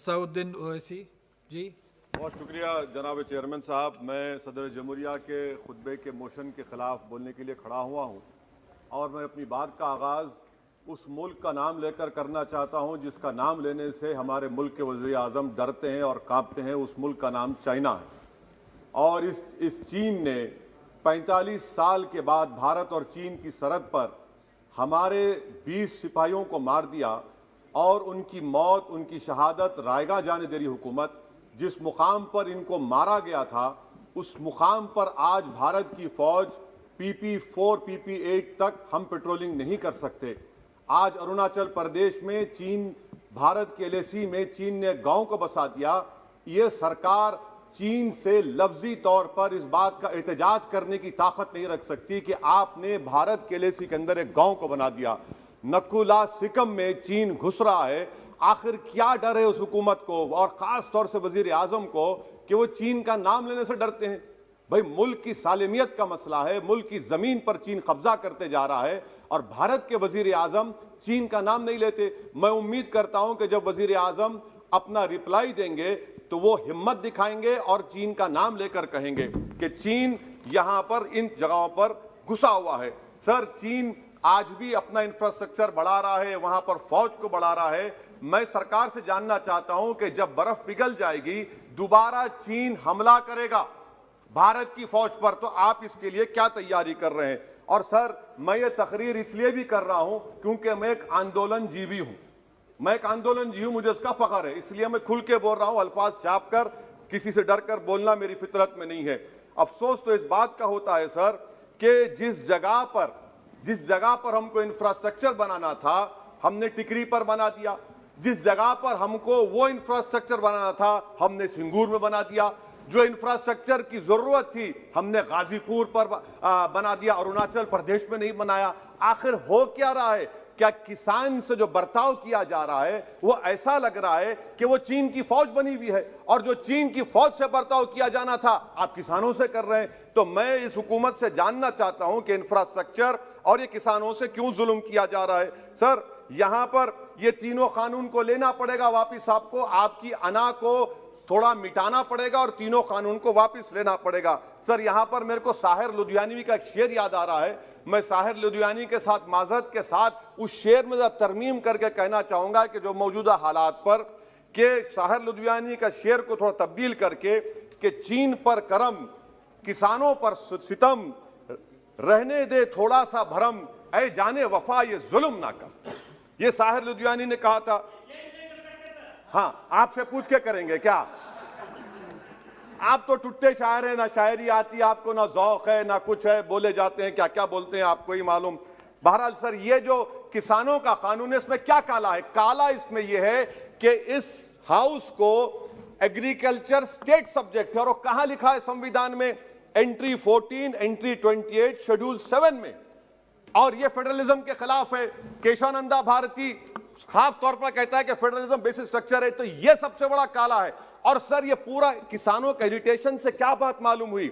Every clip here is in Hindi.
असउद्दीन ओवैसी जी। बहुत शुक्रिया जनाब चेयरमैन साहब। मैं सदर जमहूरिया के खुतबे के मोशन के खिलाफ बोलने के लिए खड़ा हुआ हूँ और मैं अपनी बात का आगाज़ उस मुल्क का नाम लेकर करना चाहता हूँ जिसका नाम लेने से हमारे मुल्क के वज़ीर आज़म डरते हैं और कांपते हैं। उस मुल्क का नाम चाइना है और इस चीन ने 45 साल के बाद भारत और चीन की सरहद पर हमारे 20 सिपाहियों को मार दिया और उनकी मौत, उनकी शहादत रायगा जाने दे रही हुकूमत। जिस मुकाम पर इनको मारा गया था उस मुकाम पर आज भारत की फौज PP4 PP8 तक हम पेट्रोलिंग नहीं कर सकते। आज अरुणाचल प्रदेश में चीन, भारत के LAC में चीन ने गांव को बसा दिया। ये सरकार चीन से लफ्जी तौर पर इस बात का एहतजाज करने की ताकत नहीं रख सकती कि आपने भारत के LAC के अंदर एक गांव को बना दिया। नकुला सिकम में चीन घुस रहा है। आखिर क्या डर है उस हुकूमत को और खास तौर से वजीर आजम को कि वो चीन का नाम लेने से डरते हैं? भाई, मुल्क की सालिमियत का मसला है। मुल्क की जमीन पर चीन कब्जा करते जा रहा है और भारत के वजीर आजम चीन का नाम नहीं लेते। मैं उम्मीद करता हूं कि जब वजीर आजम अपना रिप्लाई देंगे तो वो हिम्मत दिखाएंगे और चीन का नाम लेकर कहेंगे कि चीन यहां पर इन जगहों पर घुसा हुआ है। सर, चीन आज भी अपना इंफ्रास्ट्रक्चर बढ़ा रहा है, वहां पर फौज को बढ़ा रहा है। मैं सरकार से जानना चाहता हूं कि जब बर्फ पिघल जाएगी दोबारा चीन हमला करेगा भारत की फौज पर, तो आप इसके लिए क्या तैयारी कर रहे हैं? और सर, मैं ये तकरीर इसलिए भी कर रहा हूं क्योंकि मैं एक आंदोलन जीवी हूं। मैं एक आंदोलन जीवी हूं, मुझे उसका फख्र है, इसलिए मैं खुल के बोल रहा हूं। अल्फाज छाप कर, किसी से डर कर बोलना मेरी फितरत में नहीं है। अफसोस तो इस बात का होता है सर कि जिस जगह पर हमको इंफ्रास्ट्रक्चर बनाना था हमने टिकरी पर बना दिया। जिस जगह पर हमको वो इंफ्रास्ट्रक्चर बनाना था हमने सिंगूर में बना दिया। जो इंफ्रास्ट्रक्चर की जरूरत थी हमने गाजीपुर पर बना दिया, अरुणाचल प्रदेश में नहीं बनाया। आखिर हो क्या रहा है? क्या किसान से जो बर्ताव किया जा रहा है वो ऐसा लग रहा है कि वो चीन की फौज बनी हुई है और जो चीन की फौज से बर्ताव किया जाना था आप किसानों से कर रहे हैं। तो मैं इस हुकूमत से जानना चाहता हूं कि इंफ्रास्ट्रक्चर और ये किसानों से क्यों जुल्म किया जा रहा है? सर, यहां पर ये तीनों कानून को लेना पड़ेगा वापिस, आपको आपकी अना को थोड़ा मिटाना पड़ेगा और तीनों कानून को वापस लेना पड़ेगा। सर, यहां पर मेरे को साहिर लुधियानवी का एक शेर याद आ रहा है। मैं साहिर लुधियानवी के साथ माजरत के साथ उस शेर में तरमीम करके कहना चाहूंगा कि जो मौजूदा हालात पर के साहिर लुधियानवी का शेर को थोड़ा तब्दील करके कि चीन पर करम, किसानों पर सितम, रहने दे थोड़ा सा भरम, ऐ जाने वफा ये जुल्म ना कर। ये साहिर लुधियानवी ने कहा था। हाँ, आपसे पूछ के करेंगे क्या? आप तो टुट्टे शायर हैं, ना शायरी आती आपको, ना ज़ौक़ है, ना कुछ है, बोले जाते हैं, क्या क्या बोलते हैं आपको ही मालूम। बहरहाल सर, ये जो किसानों का कानून है इसमें क्या काला है? काला इसमें यह है कि इस हाउस को एग्रीकल्चर स्टेट सब्जेक्ट है और वो कहां लिखा है संविधान में? एंट्री 14, एंट्री 28, शेड्यूल 7 में। और ये फेडरलिज्म के खिलाफ है। केशवानंदा भारती खास तौर पर कहता है कि फेडरलिज्म बेसिक स्ट्रक्चर है। तो ये सबसे बड़ा काला है। और सर, ये पूरा किसानों के इरिटेशन से क्या बात मालूम हुई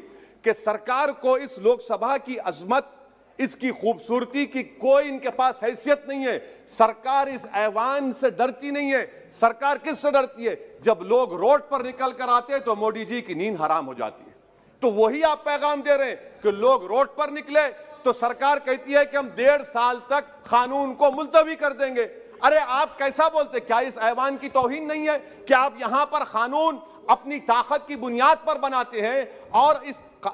कि सरकार को इस लोकसभा की अजमत, इसकी खूबसूरती की कोई इनके पास हैसियत नहीं है। सरकार इस ऐवान से डरती नहीं है। सरकार किससे डरती है? जब लोग रोड पर निकल कर आते हैं तो मोदी जी की नींद हराम हो जाती है। तो वही आप पैगाम दे रहे हैं कि लोग रोड पर निकले तो सरकार कहती है कि हम 1.5 साल तक कानून को मुलतवी कर देंगे। अरे आप कैसा बोलते? क्या इस ऐवान की तौहीन नहीं है? क्या आप यहां पर कानून अपनी ताकत की बुनियाद पर बनाते हैं और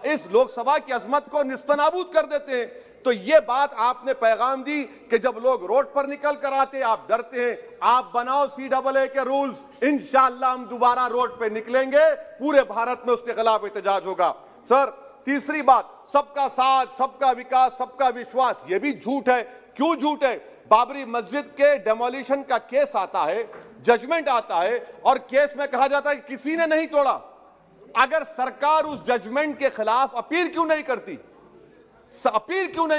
इस लोकसभा की अजमत को निस्तनाबूद कर देते हैं? तो ये बात आपने पैगाम दी कि जब लोग रोड पर निकल कर आते आप डरते हैं। आप बनाओ CAA के रूल्स, इंशाअल्लाह हम दोबारा रोड पे निकलेंगे, पूरे भारत में उसके खिलाफ एहतजाज होगा। सर, तीसरी बात, सबका साथ, सबका विकास, सबका विश्वास, ये भी झूठ है। क्यों झूठ है? बाबरी मस्जिद के डेमोलिशन का केस आता है, जजमेंट आता है और केस में कहा जाता है कि किसी ने नहीं तोड़ा। अगर सरकार उस जजमेंट के खिलाफ अपील क्यों नहीं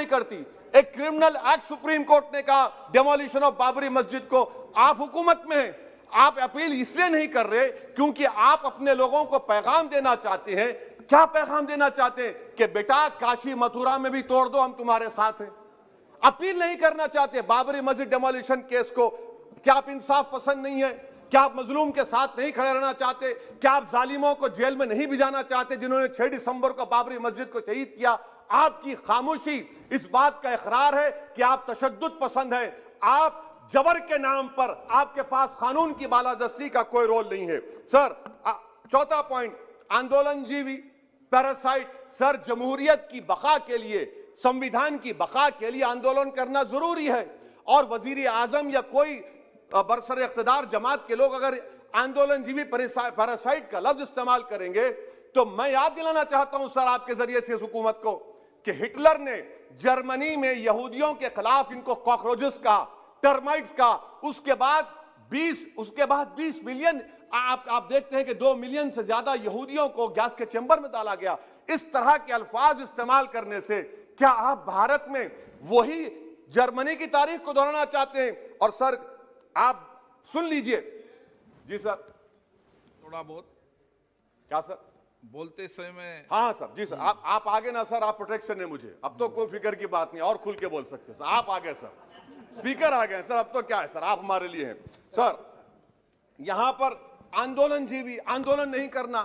करती? एक क्रिमिनल एक्ट सुप्रीम कोर्ट ने कहा डेमोलिशन ऑफ बाबरी मस्जिद को, आप हुकूमत में हैं, आप अपील इसलिए नहीं कर रहे क्योंकि आप अपने लोगों को पैगाम देना चाहते हैं। क्या पैगाम देना चाहते हैं? कि बेटा काशी मथुरा में भी तोड़ दो, हम तुम्हारे साथ हैं। अपील नहीं करना चाहते बाबरी मस्जिद डेमोलिशन केस को। क्या आप इंसाफ पसंद नहीं है? क्या आप मजलूम के साथ नहीं खड़े रहना चाहते? क्या आप जालिमों को जेल में नहीं भिजाना चाहते जिन्होंने 6 दिसंबर को बाबरी मस्जिद को शहीद किया? आपकी खामोशी इस बात का इकरार है कि आप तशद्दुद पसंद हैं। आप जबर के नाम पर आपके पास कानून की बालादस्ती का कोई रोल नहीं है। सर, चौथा पॉइंट, आंदोलनजीवी पैरासाइट। सर, जमहूरियत की बका के लिए, संविधान की बका के लिए आंदोलन करना जरूरी है, और वजीर आजम या कोई बरसर इख्तिदार जमात के लोग अगर आंदोलनजीवी पैरासाइट का लफ्ज इस्तेमाल करेंगे तो मैं याद दिलाना चाहता हूं सर आपके जरिए से इस हुकूमत को कि हिटलर ने जर्मनी में यहूदियों के खिलाफ इनको कॉकरोचेस का, टर्माइट्स का, उसके बाद 20 मिलियन, आप देखते हैं कि 2 मिलियन से ज्यादा यहूदियों को गैस के चैम्बर में डाला गया। इस तरह के अल्फाज इस्तेमाल करने से क्या आप भारत में वही जर्मनी की तारीख को दोहराना चाहते हैं? और सर आप सुन लीजिए। जी सर, थोड़ा बहुत क्या सर बोलते समय में। हाँ सर, जी सर, आप आगे ना सर, आप प्रोटेक्शन है मुझे, अब तो कोई फिक्र की बात नहीं, और खुल के बोल सकते सर। आप आ गए सर, स्पीकर आ गए सर, अब तो क्या है सर, आप हमारे लिए हैं। सर, यहां पर आंदोलनजीवी आंदोलन नहीं करना।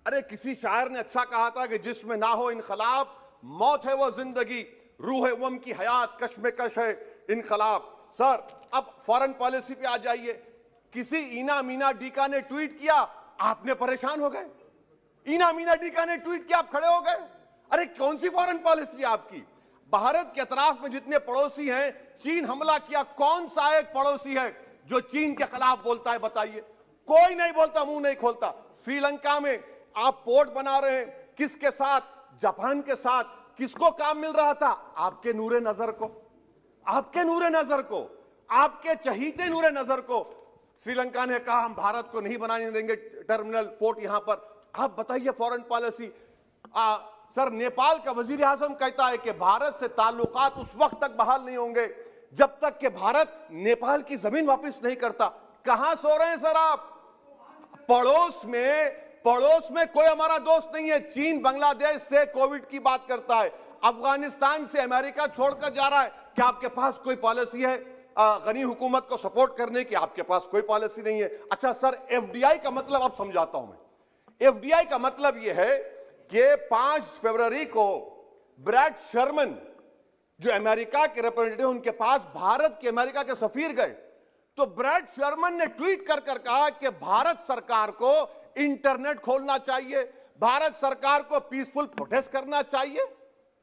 अरे किसी शायर ने अच्छा कहा था कि जिसमें ना हो इनकलाब, मौत है वो जिंदगी, रूह है वम की हयात, कश्मकश है इनकलाब। सर, अब फॉरेन पॉलिसी पे आ जाइए। किसी इना मीना डीका ने ट्वीट किया, आपने परेशान हो गए। इना मीना डीका ने ट्वीट किया, आप खड़े हो गए। अरे कौन सी फॉरेन पॉलिसी है आपकी? भारत के अतराफ में जितने पड़ोसी हैं, चीन हमला किया, कौन सा एक पड़ोसी है जो चीन के खिलाफ बोलता है? बताइए। कोई नहीं बोलता, मुंह नहीं खोलता। श्रीलंका में आप पोर्ट बना रहे हैं, किसके साथ? जापान के साथ। किसको काम मिल रहा था? आपके नूरे नजर को, आपके नूरे नजर को, आपके चहीते नूरे नजर को। श्रीलंका ने कहा हम भारत को नहीं बनाने देंगे टर्मिनल पोर्ट यहां पर। आप बताइए फॉरेन पॉलिसी। सर, नेपाल का वजीर आजम कहता है कि भारत से ताल्लुकात उस वक्त तक बहाल नहीं होंगे जब तक कि भारत नेपाल की जमीन वापस नहीं करता। कहां सो रहे हैं सर आप? पड़ोस में कोई हमारा दोस्त नहीं है। चीन बांग्लादेश से कोविड की बात करता है, अफगानिस्तान से अमेरिका छोड़कर जा रहा है। क्या आपके पास कोई पॉलिसी है गनी हुकूमत को सपोर्ट करने की? आपके पास कोई पॉलिसी नहीं है। अच्छा सर, एफडीआई का मतलब अब समझाता हूं मैं। एफडीआई का मतलब यह है कि 5 फरवरी को ब्रैड शर्मन जो अमेरिका के रिप्रेजेंटेटिव, उनके पास भारत के अमेरिका के सफीर गए, तो ब्रैड शर्मन ने ट्वीट कर कहा कि भारत सरकार को इंटरनेट खोलना चाहिए, भारत सरकार को पीसफुल प्रोटेस्ट करना चाहिए।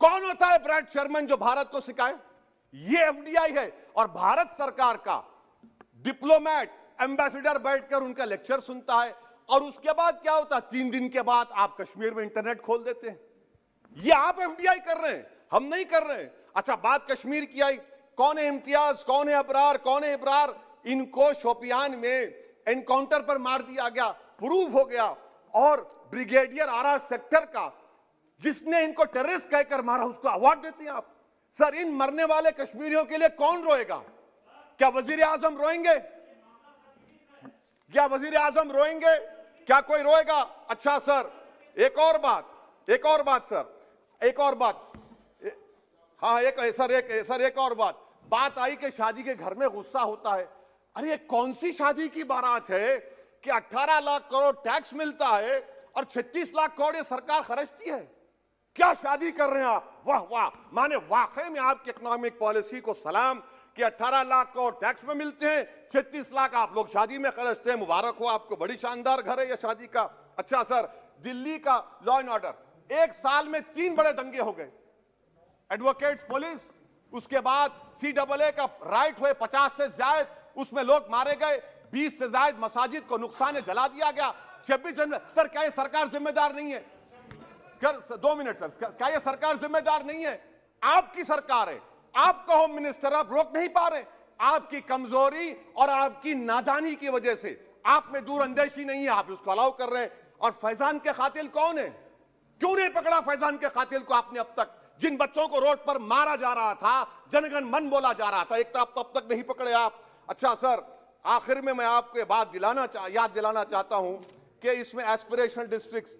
कौन होता है ब्रैड शर्मन जो भारत को सिखाए? ये एफडीआई है। और भारत सरकार का डिप्लोमेट, एम्बेसडर बैठकर उनका लेक्चर सुनता है, और उसके बाद क्या होता है? 3 दिन के बाद आप कश्मीर में इंटरनेट खोल देते हैं। ये आप एफडीआई कर रहे हैं, हम नहीं कर रहे हैं। अच्छा, बात कश्मीर की आई। कौन है इम्तियाज, कौन है अबरार, कौन है इब्रार? इनको शोपियान में एनकाउंटर पर मार दिया गया, प्रूव हो गया। और ब्रिगेडियर आरा सेक्टर का जिसने इनको टेररिस्ट कहकर मारा, उसको अवार्ड देते हैं आप। सर, इन मरने वाले कश्मीरियों के लिए कौन रोएगा? क्या वजीर आजम रोएंगे? क्या वजीर आजम रोएंगे? क्या कोई रोएगा? अच्छा सर, एक और बात सर, एक और बात। हाँ, एक और बात आई कि शादी के घर में गुस्सा होता है। अरे कौन सी शादी की बारात है कि 18 लाख करोड़ टैक्स मिलता है और 36 लाख करोड़ ये सरकार खर्चती है? क्या शादी कर रहे हैं आप? वाह वाह, माने वाकई में आपकी इकोनॉमिक पॉलिसी को सलाम कि 18 लाख करोड़ टैक्स में मिलते हैं, 36 लाख आप लोग शादी में खर्चते हैं। मुबारक हो आपको, बड़ी शानदार घर है ये शादी का। अच्छा सर, दिल्ली का लॉ एंड ऑर्डर, 1 साल में 3 बड़े दंगे हो गए। एडवोकेट्स पुलिस, उसके बाद CAA का राइट हुए 50 से ज्यादा, उसमें लोग मारे गए। 20 से ज्यादा मसाजिद को नुकसान जला दिया गया। 26 जनवरी। सर, क्या ये सरकार जिम्मेदार नहीं है? 2 मिनट सर, क्या ये सरकार जिम्मेदार नहीं है? आपकी सरकार है, आपका होम मिनिस्टर, आप रोक नहीं पा रहे। आपकी कमजोरी और आपकी नादानी की वजह से, आप में दूरअंदेशी नहीं है, आप उसको अलाउ कर रहे हैं। और फैजान के कातिल कौन है? क्यों नहीं पकड़ा फैजान के कातिल को आपने अब तक? जिन बच्चों को रोड पर मारा जा रहा था, जनगण मन बोला जा रहा था, एक तरफ तब तक नहीं पकड़े आप। अच्छा सर, आखिर में मैं आपको बात याद दिलाना चाहता हूं कि इसमें एस्पिरेशनल डिस्ट्रिक्ट्स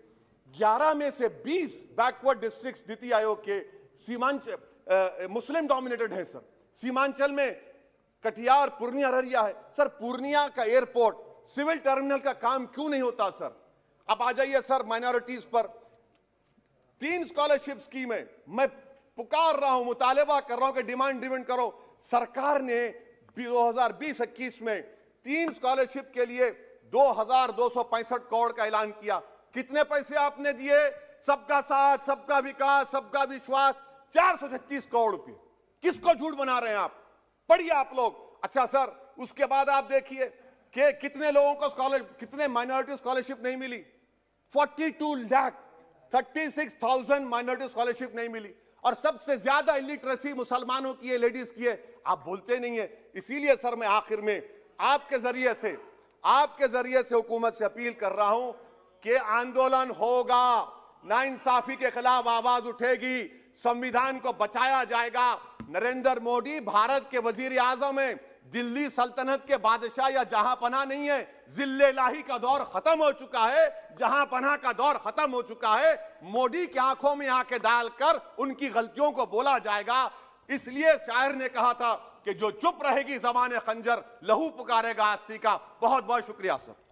11 में से 20 बैकवर्ड डिस्ट्रिक्ट्स नीति आयोग के सीमांचल मुस्लिम डोमिनेटेड है सर। सीमांचल में कटिहार, पूर्णिया, अररिया है। सर, पूर्णिया का एयरपोर्ट सिविल टर्मिनल का काम क्यों नहीं होता सर? अब आ जाइए सर माइनॉरिटीज पर। 3 स्कॉलरशिप स्कीम है, मैं पुकार रहा हूं, मुतालिबा कर रहा हूं कि डिमांड ड्रिवन करो। सरकार ने 2020-21 में 3 स्कॉलरशिप के लिए 2265 करोड़ का ऐलान किया। कितने पैसे आपने दिए? सबका साथ, सबका विकास, सबका विश्वास, 436 करोड़ रुपए। किसको झूठ बना रहे हैं आप? पढ़िए आप लोग। अच्छा सर, उसके बाद आप देखिए कि कितने लोगों को कितने माइनॉरिटी स्कॉलरशिप नहीं मिली। 42,36,000 माइनॉरिटी स्कॉलरशिप नहीं मिली, और सबसे ज्यादा इलिटरेसी मुसलमानों की है, लेडीज की है। आप बोलते नहीं है। इसीलिए सर मैं आखिर में आपके जरिए से हुकूमत से अपील कर रहा हूं कि आंदोलन होगा, नाइंसाफी के खिलाफ आवाज उठेगी, संविधान को बचाया जाएगा। नरेंद्र मोदी भारत के वजीर आजम है, दिल्ली सल्तनत के बादशाह या जहांपना नहीं है। जिल्ले-इलाही का दौर खत्म हो चुका है, जहांपना का दौर खत्म हो चुका है। मोदी की आंखों में आंखें डालकर उनकी गलतियों को बोला जाएगा। इसलिए शायर ने कहा था कि जो चुप रहेगी ज़बान खंजर, लहू पुकारेगा आस्ती का। बहुत बहुत शुक्रिया सर।